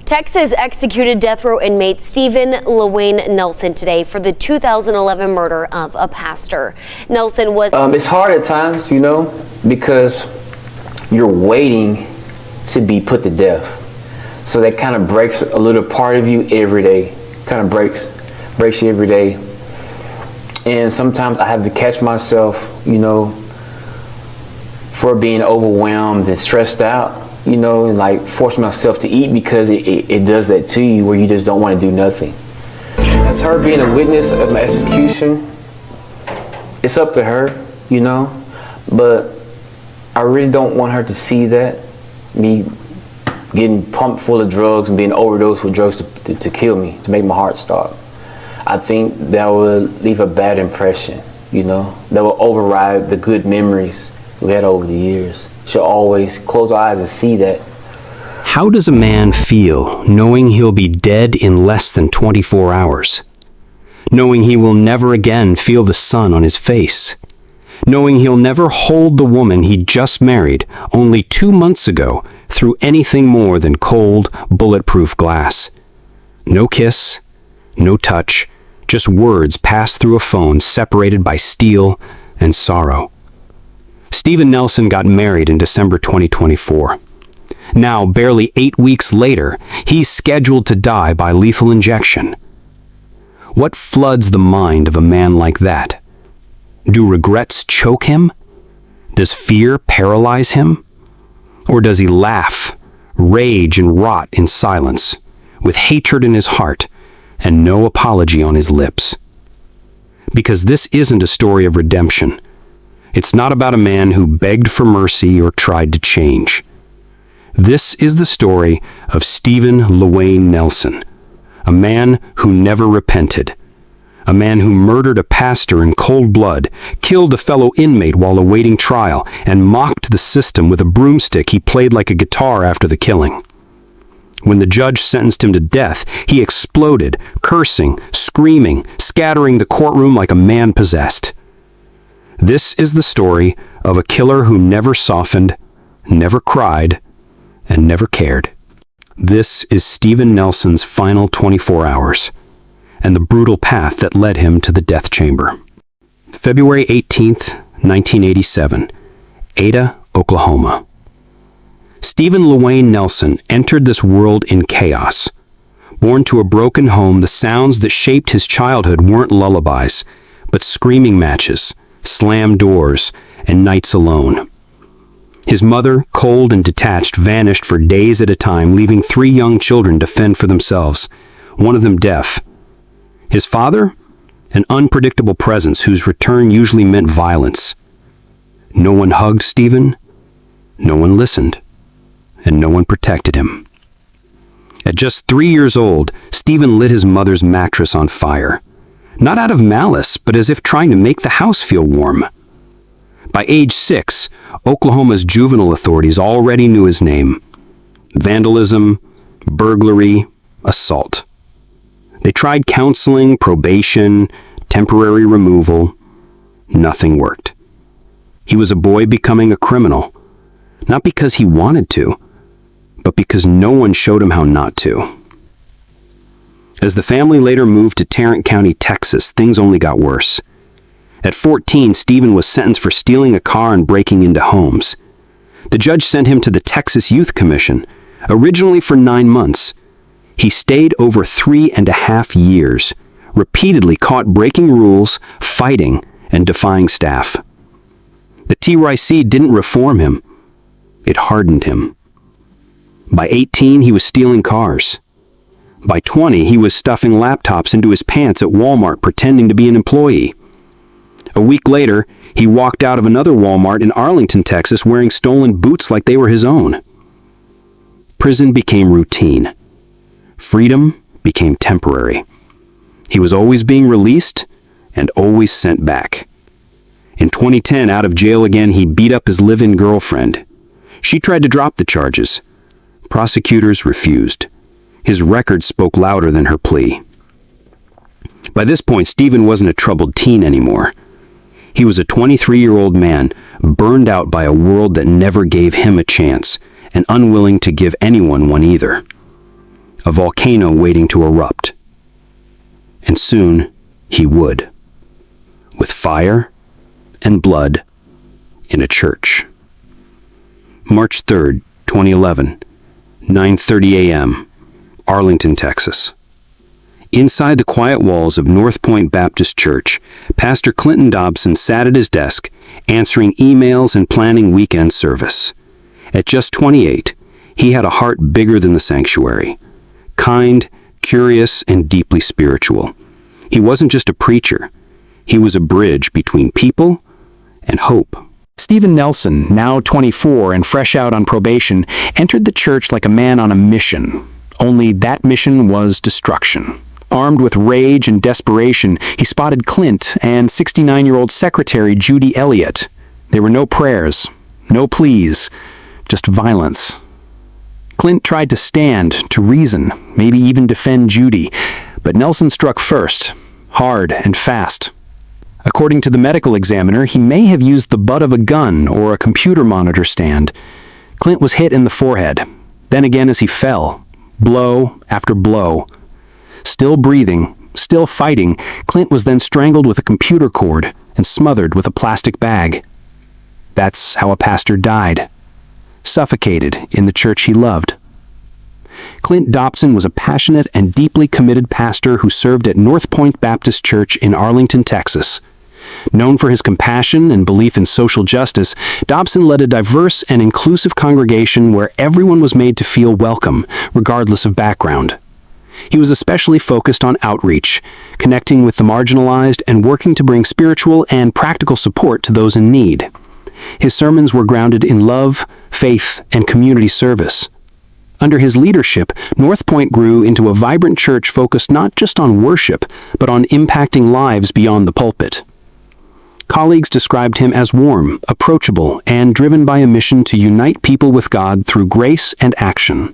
Texas executed death row inmate Steven Lawayne Nelson today for the 2011 murder of a pastor. Nelson was... It's hard at times, because you're waiting to be put to death. So that kind of breaks a little part of you every day. Kind of breaks you every day. And sometimes I have to catch myself, for being overwhelmed and stressed out. And like force myself to eat because it does that to you where you just don't want to do nothing. As her being a witness of my execution, it's up to her, but I really don't want her to see that, me getting pumped full of drugs and being overdosed with drugs to kill me, to make my heart stop. I think that would leave a bad impression, that will override the good memories we had over the years. She'll always close her eyes and see that. How does a man feel knowing he'll be dead in less than 24 hours? Knowing he will never again feel the sun on his face? Knowing he'll never hold the woman he just married only 2 months ago through anything more than cold, bulletproof glass? No kiss, no touch, just words passed through a phone separated by steel and sorrow. Steven Nelson got married in December 2024. Now, barely 8 weeks later, he's scheduled to die by lethal injection. What floods the mind of a man like that? Do regrets choke him? Does fear paralyze him? Or does he laugh, rage, and rot in silence, with hatred in his heart and no apology on his lips? Because this isn't a story of redemption. It's not about a man who begged for mercy or tried to change. This is the story of Steven Lawayne Nelson, a man who never repented, a man who murdered a pastor in cold blood, killed a fellow inmate while awaiting trial, and mocked the system with a broomstick he played like a guitar after the killing. When the judge sentenced him to death, he exploded, cursing, screaming, scattering the courtroom like a man possessed. This is the story of a killer who never softened, never cried, and never cared. This is Steven Nelson's final 24 hours, and the brutal path that led him to the death chamber. February 18th, 1987, Ada, Oklahoma. Steven Lawayne Nelson entered this world in chaos. Born to a broken home, the sounds that shaped his childhood weren't lullabies, but screaming matches, slammed doors, and nights alone. His mother, cold and detached, vanished for days at a time, leaving 3 young children to fend for themselves, one of them deaf. His father? An unpredictable presence whose return usually meant violence. No one hugged Steven, no one listened, and no one protected him. At just 3 years old, Steven lit his mother's mattress on fire. Not out of malice, but as if trying to make the house feel warm. By age 6, Oklahoma's juvenile authorities already knew his name. Vandalism, burglary, assault. They tried counseling, probation, temporary removal. Nothing worked. He was a boy becoming a criminal, not because he wanted to, but because no one showed him how not to. As the family later moved to Tarrant County, Texas, things only got worse. At 14, Steven was sentenced for stealing a car and breaking into homes. The judge sent him to the Texas Youth Commission, originally for 9 months. He stayed over 3.5 years, repeatedly caught breaking rules, fighting, and defying staff. The TYC didn't reform him. It hardened him. By 18, he was stealing cars. By 20, he was stuffing laptops into his pants at Walmart pretending to be an employee. A week later, he walked out of another Walmart in Arlington, Texas, wearing stolen boots like they were his own. Prison became routine. Freedom became temporary. He was always being released and always sent back. In 2010, out of jail again, he beat up his live-in girlfriend. She tried to drop the charges. Prosecutors refused. His record spoke louder than her plea. By this point, Steven wasn't a troubled teen anymore. He was a 23-year-old man, burned out by a world that never gave him a chance, and unwilling to give anyone one either. a volcano waiting to erupt. And soon he would, with fire and blood in a church. March 3rd, 2011, 9:30 a.m., Arlington, Texas. Inside the quiet walls of NorthPointe Baptist Church, Pastor Clint Dobson sat at his desk, answering emails and planning weekend service. At just 28, he had a heart bigger than the sanctuary. Kind, curious, and deeply spiritual. He wasn't just a preacher. He was a bridge between people and hope. Steven Nelson, now 24 and fresh out on probation, entered the church like a man on a mission. Only that mission was destruction. Armed with rage and desperation, he spotted Clint and 69-year-old secretary Judy Elliott. There were no prayers, no pleas, just violence. Clint tried to stand, to reason, maybe even defend Judy, but Nelson struck first, hard and fast. According to the medical examiner, he may have used the butt of a gun or a computer monitor stand. Clint was hit in the forehead, then again as he fell, blow after blow. Still breathing, still fighting, Clint was then strangled with a computer cord and smothered with a plastic bag. That's how a pastor died, suffocated in the church he loved. Clint Dobson was a passionate and deeply committed pastor who served at NorthPointe Baptist Church in Arlington, Texas. Known for his compassion and belief in social justice, Dobson led a diverse and inclusive congregation where everyone was made to feel welcome, regardless of background. He was especially focused on outreach, connecting with the marginalized and working to bring spiritual and practical support to those in need. His sermons were grounded in love, faith, and community service. Under his leadership, NorthPointe grew into a vibrant church focused not just on worship, but on impacting lives beyond the pulpit. Colleagues described him as warm, approachable, and driven by a mission to unite people with God through grace and action.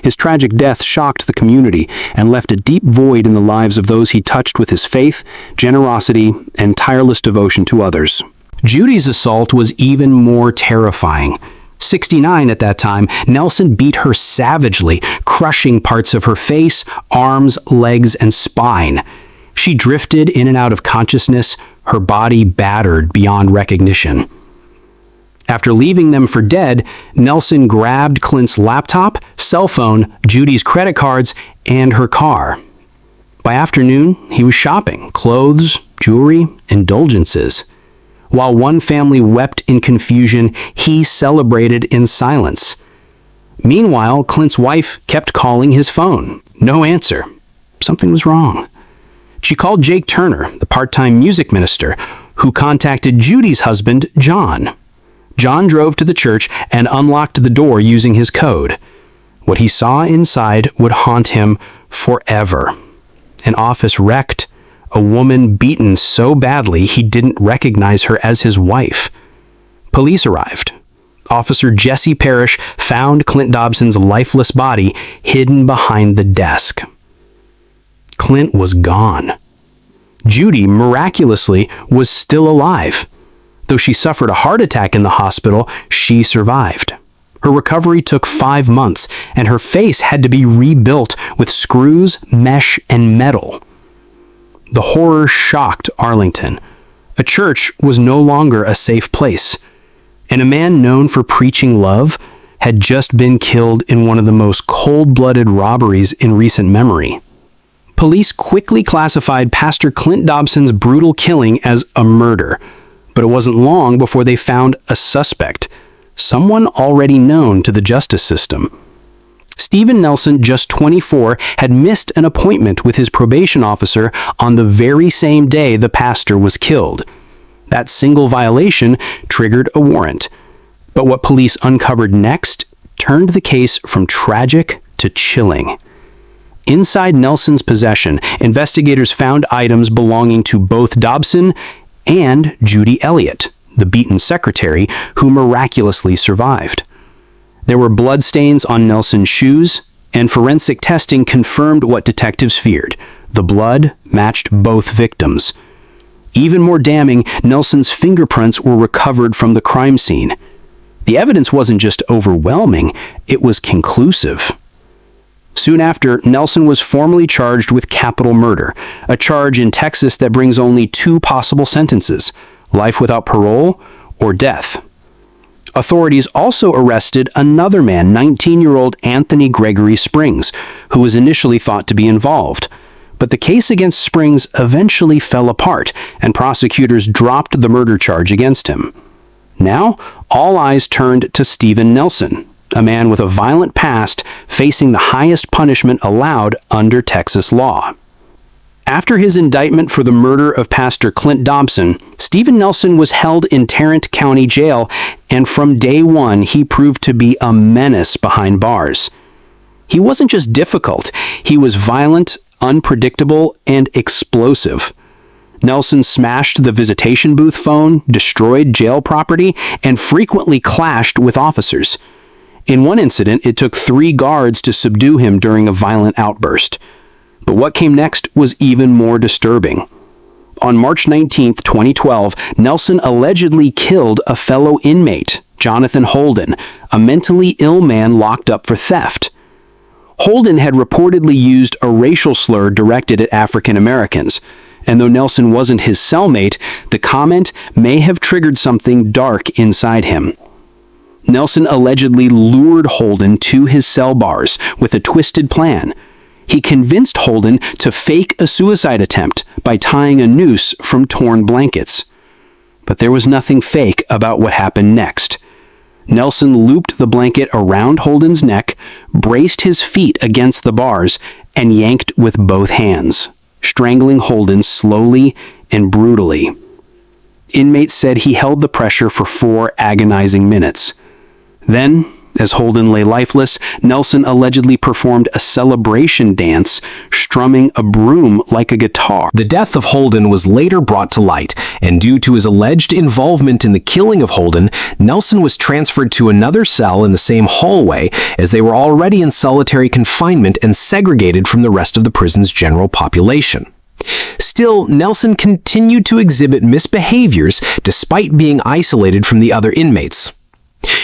His tragic death shocked the community and left a deep void in the lives of those he touched with his faith, generosity, and tireless devotion to others. Judy's assault was even more terrifying. 69 at that time, Nelson beat her savagely, crushing parts of her face, arms, legs, and spine. She drifted in and out of consciousness, her body battered beyond recognition. After leaving them for dead, Nelson grabbed Clint's laptop, cell phone, Judy's credit cards, and her car. By afternoon, he was shopping clothes, jewelry, indulgences. While one family wept in confusion, he celebrated in silence. Meanwhile, Clint's wife kept calling his phone. No answer. Something was wrong. She called Jake Turner, the part-time music minister, who contacted Judy's husband, John. John drove to the church and unlocked the door using his code. What he saw inside would haunt him forever. An office wrecked, a woman beaten so badly he didn't recognize her as his wife. Police arrived. Officer Jesse Parrish found Clint Dobson's lifeless body hidden behind the desk. Clint was gone. Judy, miraculously, was still alive. Though she suffered a heart attack in the hospital, she survived. Her recovery took 5 months, and her face had to be rebuilt with screws, mesh, and metal. The horror shocked Arlington. A church was no longer a safe place, and a man known for preaching love had just been killed in one of the most cold-blooded robberies in recent memory. Police quickly classified Pastor Clint Dobson's brutal killing as a murder, but it wasn't long before they found a suspect, someone already known to the justice system. Steven Nelson, just 24, had missed an appointment with his probation officer on the very same day the pastor was killed. That single violation triggered a warrant. But what police uncovered next turned the case from tragic to chilling. Inside Nelson's possession, investigators found items belonging to both Dobson and Judy Elliott, the beaten secretary who miraculously survived. There were bloodstains on Nelson's shoes, and forensic testing confirmed what detectives feared. The blood matched both victims. Even more damning, Nelson's fingerprints were recovered from the crime scene. The evidence wasn't just overwhelming, it was conclusive. Soon after, Nelson was formally charged with capital murder, a charge in Texas that brings only two possible sentences: life without parole or death. Authorities also arrested another man, 19-year-old Anthony Gregory Springs, who was initially thought to be involved. But the case against Springs eventually fell apart, and prosecutors dropped the murder charge against him. Now, all eyes turned to Steven Nelson, a man with a violent past facing the highest punishment allowed under Texas law. After his indictment for the murder of Pastor Clint Dobson, Steven Nelson was held in Tarrant County Jail, and from day one he proved to be a menace behind bars. He wasn't just difficult, he was violent, unpredictable, and explosive. Nelson smashed the visitation booth phone, destroyed jail property, and frequently clashed with officers. In one incident, it took 3 guards to subdue him during a violent outburst. But what came next was even more disturbing. On March 19, 2012, Nelson allegedly killed a fellow inmate, Jonathan Holden, a mentally ill man locked up for theft. Holden had reportedly used a racial slur directed at African Americans, and though Nelson wasn't his cellmate, the comment may have triggered something dark inside him. Nelson allegedly lured Holden to his cell bars with a twisted plan. He convinced Holden to fake a suicide attempt by tying a noose from torn blankets. But there was nothing fake about what happened next. Nelson looped the blanket around Holden's neck, braced his feet against the bars, and yanked with both hands, strangling Holden slowly and brutally. Inmates said he held the pressure for 4 agonizing minutes. Then, as Holden lay lifeless, Nelson allegedly performed a celebration dance, strumming a broom like a guitar. The death of Holden was later brought to light, and due to his alleged involvement in the killing of Holden, Nelson was transferred to another cell in the same hallway, as they were already in solitary confinement and segregated from the rest of the prison's general population. Still, Nelson continued to exhibit misbehaviors despite being isolated from the other inmates.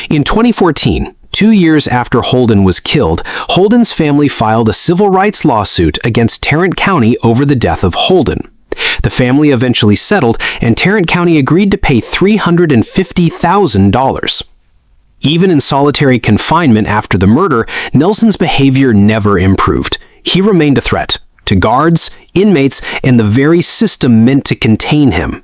In 2014, 2 years after Holden was killed, Holden's family filed a civil rights lawsuit against Tarrant County over the death of Holden. The family eventually settled, and Tarrant County agreed to pay $350,000. Even in solitary confinement after the murder, Nelson's behavior never improved. He remained a threat to guards, inmates, and the very system meant to contain him.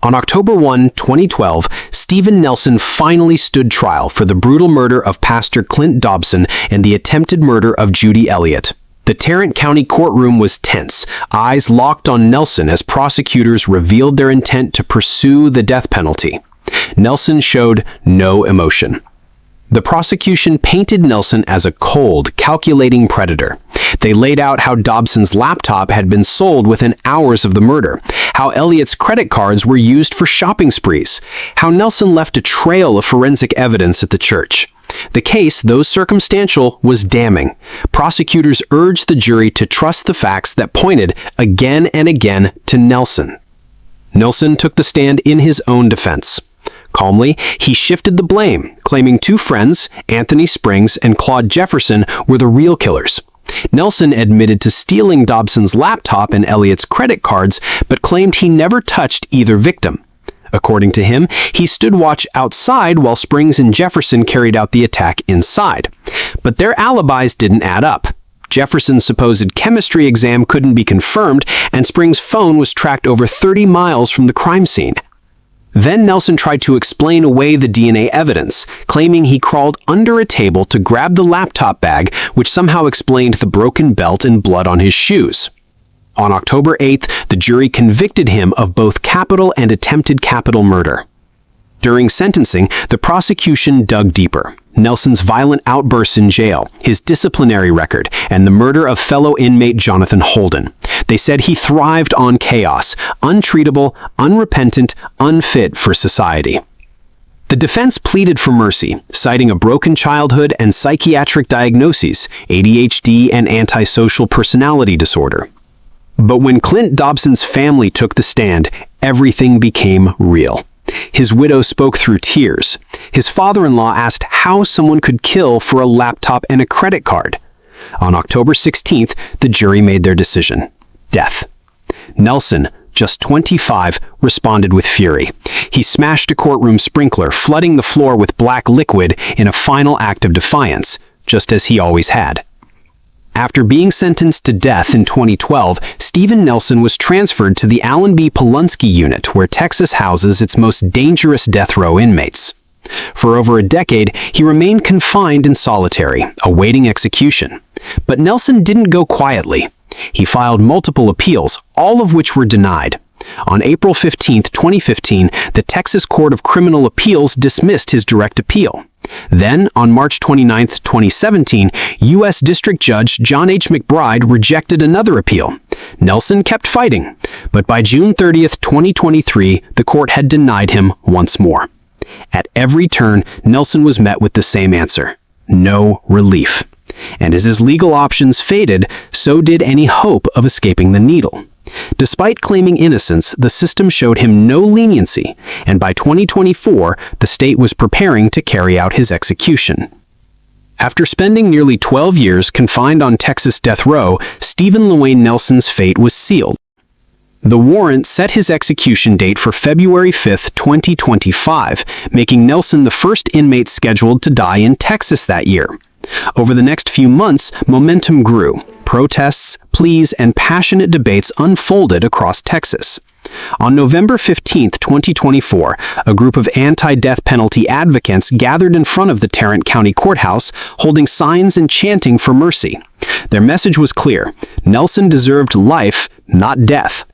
On October 1, 2012, Steven Nelson finally stood trial for the brutal murder of Pastor Clint Dobson and the attempted murder of Judy Elliott. The Tarrant County courtroom was tense, eyes locked on Nelson as prosecutors revealed their intent to pursue the death penalty. Nelson showed no emotion. The prosecution painted Nelson as a cold, calculating predator. They laid out how Dobson's laptop had been sold within hours of the murder, how Elliott's credit cards were used for shopping sprees, how Nelson left a trail of forensic evidence at the church. The case, though circumstantial, was damning. Prosecutors urged the jury to trust the facts that pointed again and again to Nelson. Nelson took the stand in his own defense. Calmly, he shifted the blame, claiming 2 friends, Anthony Springs and Claude Jefferson, were the real killers. Nelson admitted to stealing Dobson's laptop and Elliott's credit cards, but claimed he never touched either victim. According to him, he stood watch outside while Springs and Jefferson carried out the attack inside. But their alibis didn't add up. Jefferson's supposed chemistry exam couldn't be confirmed, and Springs' phone was tracked over 30 miles from the crime scene. Then Nelson tried to explain away the DNA evidence, claiming he crawled under a table to grab the laptop bag, which somehow explained the broken belt and blood on his shoes. On October 8th, the jury convicted him of both capital and attempted capital murder. During sentencing, the prosecution dug deeper. Nelson's violent outbursts in jail, his disciplinary record, and the murder of fellow inmate Jonathan Holden. They said he thrived on chaos, untreatable, unrepentant, unfit for society. The defense pleaded for mercy, citing a broken childhood and psychiatric diagnoses, ADHD and antisocial personality disorder. But when Clint Dobson's family took the stand, everything became real. His widow spoke through tears. His father-in-law asked how someone could kill for a laptop and a credit card. On October 16th, the jury made their decision: death. Nelson, just 25, responded with fury. He smashed a courtroom sprinkler, flooding the floor with black liquid in a final act of defiance, just as he always had. After being sentenced to death in 2012, Steven Nelson was transferred to the Allen B. Polunsky unit, where Texas houses its most dangerous death row inmates. For over a decade, he remained confined in solitary, awaiting execution. But Nelson didn't go quietly. He filed multiple appeals, all of which were denied. On April 15, 2015, the Texas Court of Criminal Appeals dismissed his direct appeal. Then, on March 29, 2017, U.S. District Judge John H. McBride rejected another appeal. Nelson kept fighting, but by June 30, 2023, the court had denied him once more. At every turn, Nelson was met with the same answer: no relief. And as his legal options faded, so did any hope of escaping the needle. Despite claiming innocence, the system showed him no leniency, and by 2024, the state was preparing to carry out his execution. After spending nearly 12 years confined on Texas death row, Steven Lawayne Nelson's fate was sealed. The warrant set his execution date for February 5, 2025, making Nelson the first inmate scheduled to die in Texas that year. Over the next few months, momentum grew. Protests, pleas, and passionate debates unfolded across Texas. On November 15, 2024, a group of anti-death penalty advocates gathered in front of the Tarrant County Courthouse, holding signs and chanting for mercy. Their message was clear: Nelson deserved life, not death.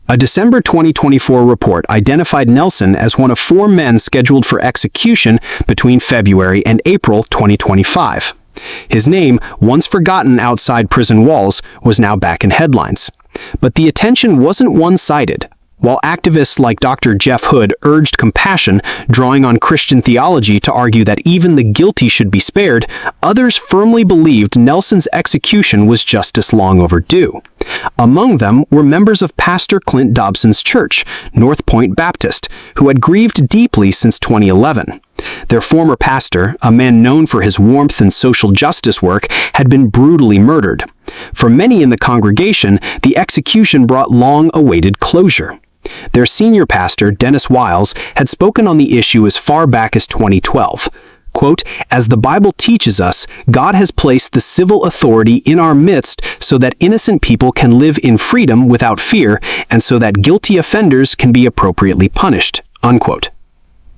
A December 2024 report identified Nelson as one of 4 men scheduled for execution between February and April 2025. His name, once forgotten outside prison walls, was now back in headlines. But the attention wasn't one-sided. While activists like Dr. Jeff Hood urged compassion, drawing on Christian theology to argue that even the guilty should be spared, others firmly believed Nelson's execution was justice long overdue. Among them were members of Pastor Clint Dobson's church, NorthPointe Baptist, who had grieved deeply since 2011. Their former pastor, a man known for his warmth and social justice work, had been brutally murdered. For many in the congregation, the execution brought long-awaited closure. Their senior pastor, Dennis Wiles, had spoken on the issue as far back as 2012. Quote, "As the Bible teaches us, God has placed the civil authority in our midst so that innocent people can live in freedom without fear, and so that guilty offenders can be appropriately punished." Unquote.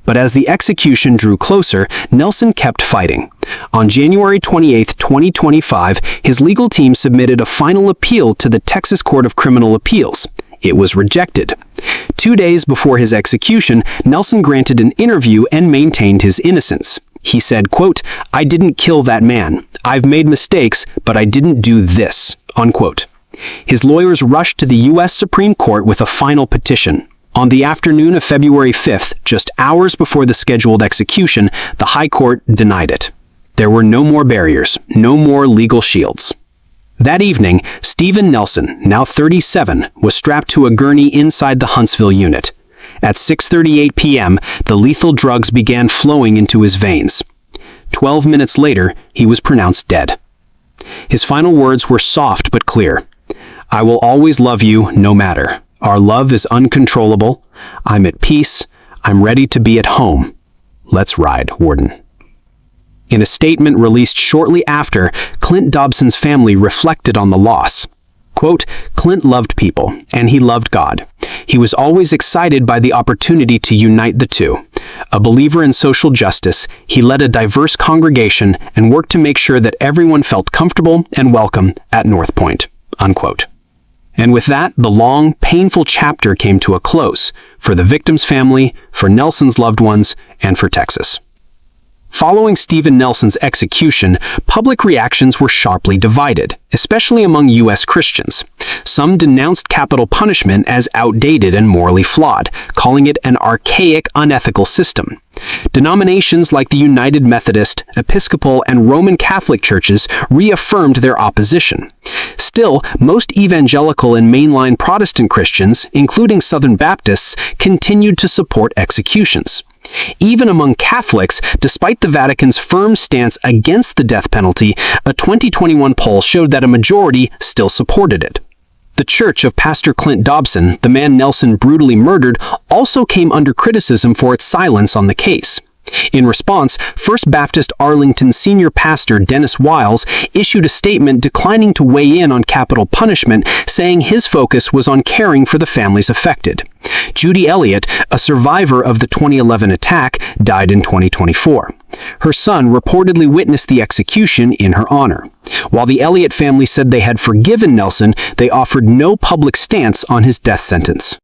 But as the execution drew closer, Nelson kept fighting. On January 28, 2025, his legal team submitted a final appeal to the Texas Court of Criminal Appeals. It was rejected. 2 days before his execution, Nelson granted an interview and maintained his innocence. He said, quote, "I didn't kill that man. I've made mistakes, but I didn't do this." Unquote. His lawyers rushed to the U.S. Supreme Court with a final petition. On the afternoon of February 5th, just hours before the scheduled execution, the High Court denied it. There were no more barriers, no more legal shields. That evening, Steven Nelson, now 37, was strapped to a gurney inside the Huntsville unit. At 6:38 p.m., the lethal drugs began flowing into his veins. 12 minutes later, he was pronounced dead. His final words were soft but clear. "I will always love you, no matter. Our love is uncontrollable. I'm at peace. I'm ready to be at home. Let's ride, Warden." In a statement released shortly after, Clint Dobson's family reflected on the loss. Quote, "Clint loved people, and he loved God. He was always excited by the opportunity to unite the two. A believer in social justice, he led a diverse congregation and worked to make sure that everyone felt comfortable and welcome at NorthPointe." Unquote. And with that, the long, painful chapter came to a close for the victim's family, for Nelson's loved ones, and for Texas. Following Steven Nelson's execution, public reactions were sharply divided, especially among U.S. Christians. Some denounced capital punishment as outdated and morally flawed, calling it an archaic, unethical system. Denominations like the United Methodist, Episcopal, and Roman Catholic churches reaffirmed their opposition. Still, most evangelical and mainline Protestant Christians, including Southern Baptists, continued to support executions. Even among Catholics, despite the Vatican's firm stance against the death penalty, a 2021 poll showed that a majority still supported it. The church of Pastor Clint Dobson, the man Nelson brutally murdered, also came under criticism for its silence on the case. In response, First Baptist Arlington senior pastor Dennis Wiles issued a statement declining to weigh in on capital punishment, saying his focus was on caring for the families affected. Judy Elliott, a survivor of the 2011 attack, died in 2024. Her son reportedly witnessed the execution in her honor. While the Elliott family said they had forgiven Nelson, they offered no public stance on his death sentence.